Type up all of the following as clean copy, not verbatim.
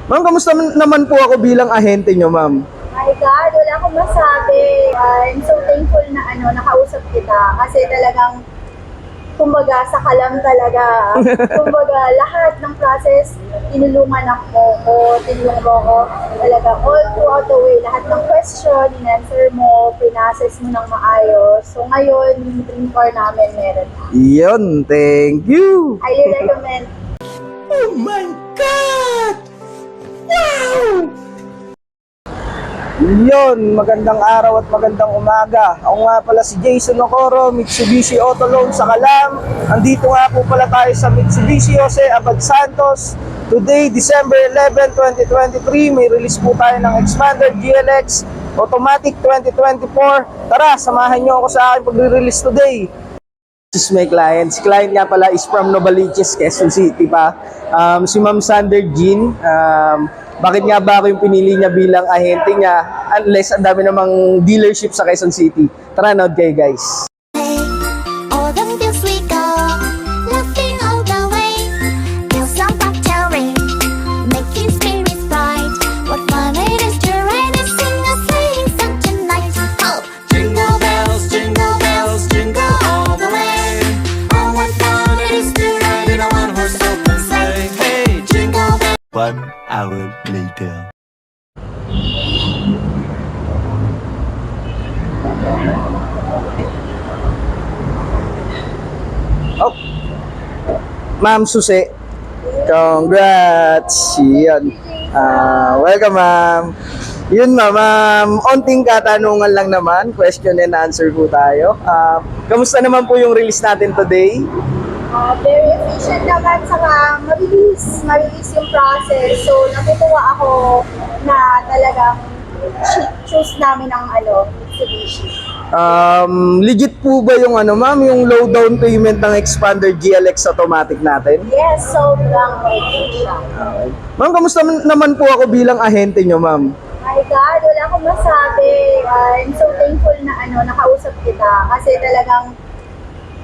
Ma'am, kamusta naman po ako bilang ahente nyo, ma'am? My God, wala akong masabi. I'm so thankful na nakausap kita kasi talagang kumbaga sa kalam talaga. Kumbaga lahat ng process tinulungan tinulungan mo ko talaga all throughout the way. Lahat ng question, in-answer mo, pinases mo ng maayos. So ngayon, yung dream car namin meron na. Yun, thank you! Highly recommend. Oh my God! Wow! Yun, magandang araw at magandang umaga. Ako nga pala si Jason Ocoro, Mitsubishi Auto Loan sa Kalam. Andito nga po pala tayo sa Mitsubishi Jose Abad Santos. Today, December 11, 2023, may release po tayo ng Xpander GLX Automatic 2024. Tara, samahan nyo ako sa aking pag-release today. This is my client. Si client nga pala is from Novaliches, Quezon City pa. Si Ma'am Sander Jean. Bakit nga ba ako yung pinili niya bilang ahente niya unless ang dami namang dealership sa Quezon City? Tara, nood kayo guys. All the fields we go, laughing all the way. Feel some factory, making spirits bright. What fun it is to ride and sing a sleighing song tonight. Oh, jingle bells, jingle all the way. Oh, what fun it is to ride in a one-horse open sleigh. Hey, jingle bells. 1 hour later. Oh, Ma'am Susi, congrats! Yan. Welcome, ma'am. Yun, ma'am. Onting katanungan lang naman. Question and answer po tayo. Kamusta naman po yung release natin today? Very efficient naman, saka mabilis yung process. So, natutuwa ako na talagang choose namin ang Mitsubishi. Legit po ba yung ma'am, yung low down payment ng Xpander GLX automatic natin? Yes, sobrang legit siya. Ma'am, kamusta naman po ako bilang ahente nyo, ma'am? My God, wala akong masabi. I'm so thankful na nakausap kita kasi talagang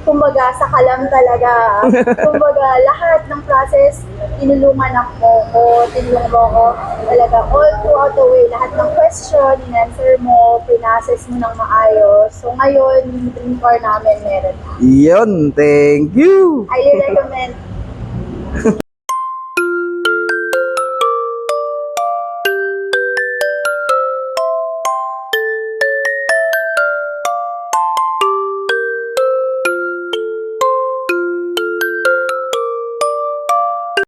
kumbaga sa kalam talaga. Kumbaga lahat ng process tinulungan tinulungan mo ko talaga all throughout the way. Lahat ng question, in-answer mo, pinases mo ng maayos. So ngayon, yung dream car namin meron na. Yun, thank you! Highly recommend.